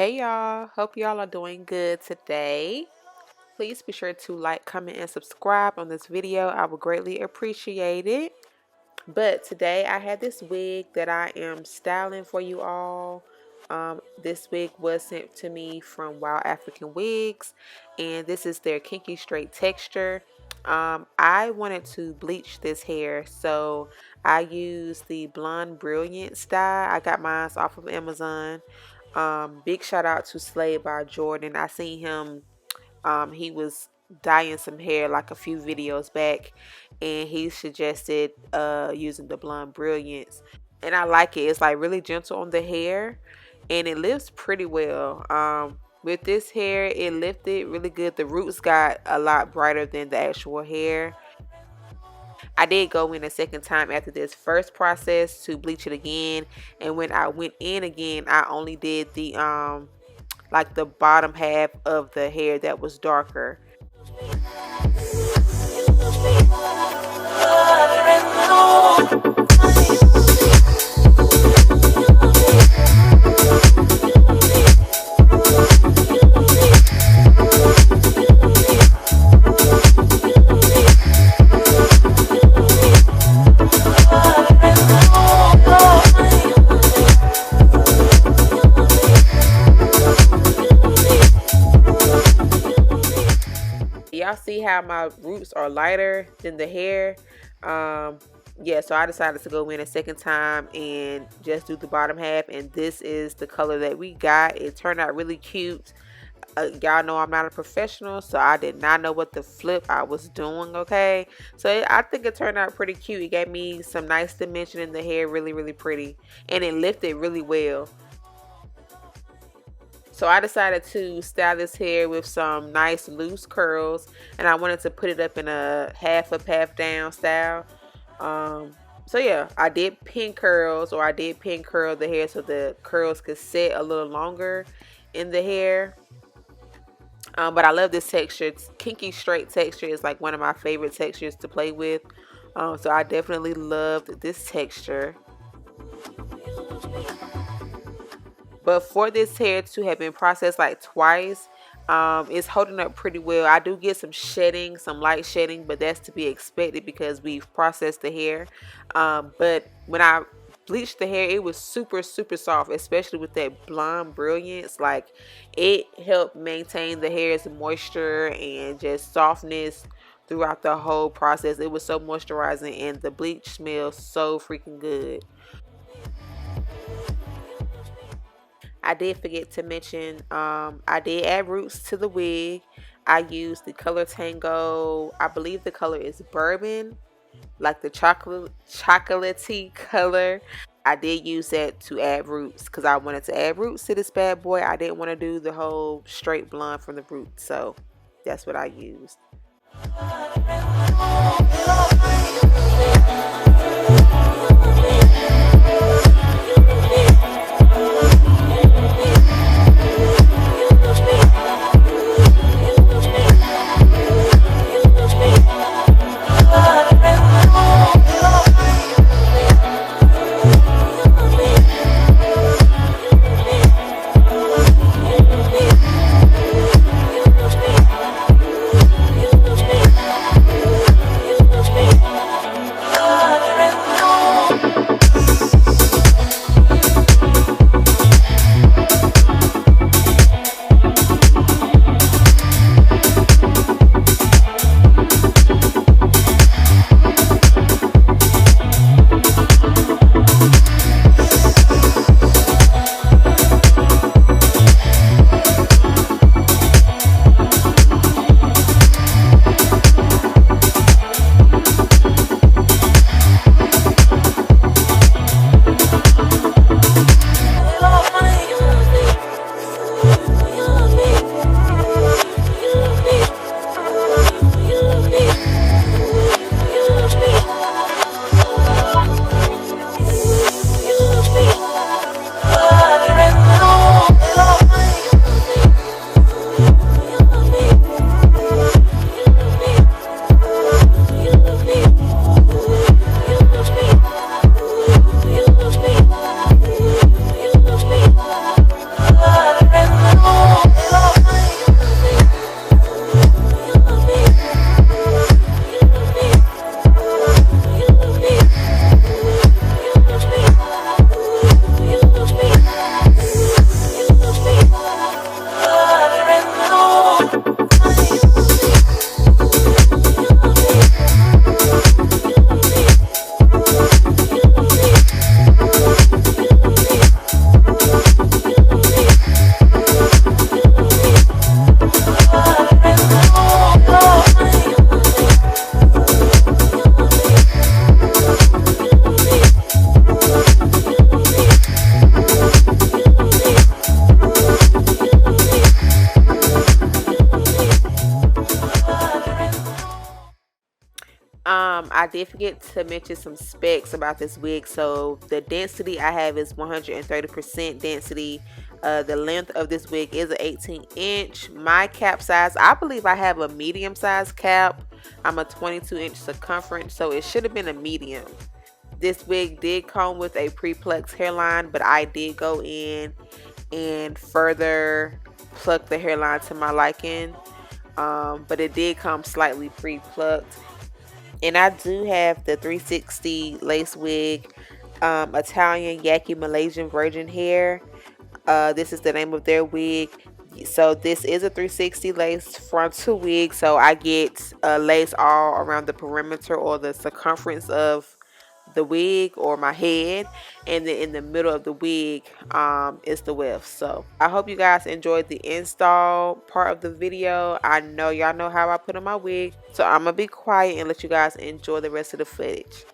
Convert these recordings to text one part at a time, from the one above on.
Hey y'all, hope y'all are doing good today. Please be sure to like, comment, and subscribe on this video. I would greatly appreciate it. But today I had this wig that I am styling for you all. This wig was sent to me from WowAfrican Wigs, and this is their kinky straight texture. I wanted to bleach this hair, so I used the Blonde Brilliant style. I got mine off of Amazon. Big shout out to Slade by Jordan. I seen him. He was dyeing some hair like a few videos back, and he suggested using the Blonde Brilliance, and I like it. It's like really gentle on the hair, and it lifts pretty well. With this hair, it lifted really good. The roots got a lot brighter than the actual hair. I did go in a second time after this first process to bleach it again, and when I went in again, I only did the like the bottom half of the hair that was darker. Y'all see how my roots are lighter than the hair? Yeah, so I decided to go in a second time and just do the bottom half, and this is the color that we got. It turned out really cute. Y'all know I'm not a professional, so I did not know what the flip I was doing, okay? So I think it turned out pretty cute. It gave me some nice dimension in the hair, really pretty, and it lifted really well. So I decided to style this hair with some nice loose curls, and I wanted to put it up in a half up, half down style. So yeah, I did pin curls, or I did pin curl the hair so the curls could set a little longer in the hair. But I love this texture. Kinky straight texture is like one of my favorite textures to play with. So I definitely loved this texture. But for this hair to have been processed like twice, it's holding up pretty well. I do get some shedding, some light shedding, but that's to be expected because we've processed the hair. But when I bleached the hair, it was super soft, especially with that Blonde Brilliance. Like, it helped maintain the hair's moisture and just softness throughout the whole process. It was so moisturizing, and the bleach smells so freaking good. I did forget to mention, I did add roots to the wig. I used the color Tango. I believe the color is bourbon, like the chocolatey color. I did use that to add roots because I wanted to add roots to this bad boy. I didn't want to do the whole straight blonde from the roots, so that's what I used. I did forget to mention some specs about this wig. So the density I have is 130% density. The length of this wig is an 18-inch. My cap size, I believe I have a medium size cap. I'm a 22-inch circumference, so it should have been a medium. This wig did come with a pre-plucked hairline, but I did go in and further pluck the hairline to my liking. But it did come slightly pre-plucked. And I do have the 360 lace wig, Italian Yaki Malaysian virgin hair. This is the name of their wig. So this is a 360 lace frontal wig. So I get lace all around the perimeter or the circumference of the wig or my head, and then in the middle of the wig is the weft. So I hope you guys enjoyed the install part of the video. I know y'all know how I put on my wig, so I'm gonna be quiet and let you guys enjoy the rest of the footage.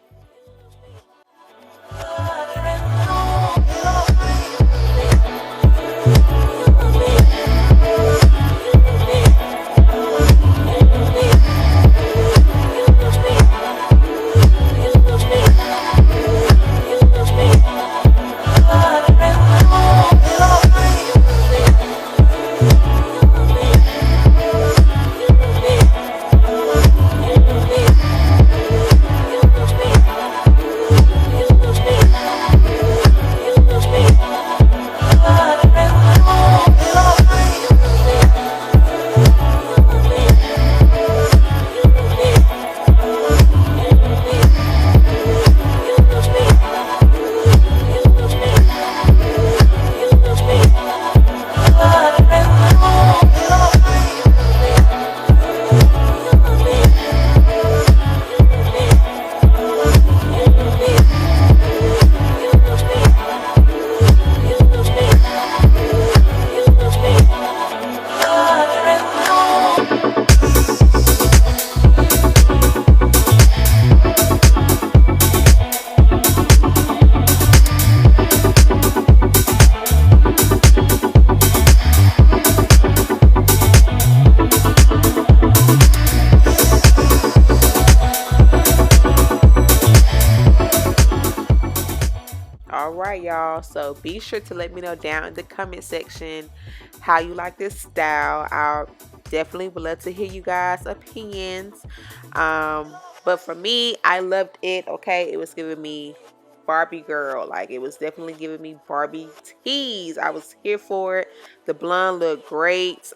Alright y'all, so be sure to let me know down in the comment section how you like this style. I definitely would love to hear you guys' opinions. But for me, I loved it. Okay, it was giving me Barbie girl, like it was definitely giving me Barbie tease. I was here for it. The blonde looked great.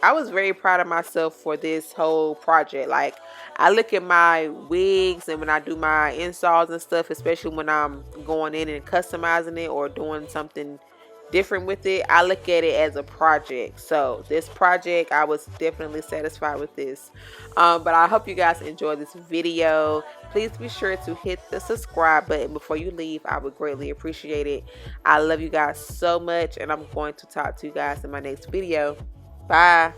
I was very proud of myself for this whole project. Like, I look at my wigs and when I do my installs and stuff, especially when I'm going in and customizing it or doing something different with it, I look at it as a project. So this project, I was definitely satisfied with this. But I hope you guys enjoyed this video. Please be sure to hit the subscribe button before you leave. I would greatly appreciate it. I love you guys so much, and I'm going to talk to you guys in my next video. Bye.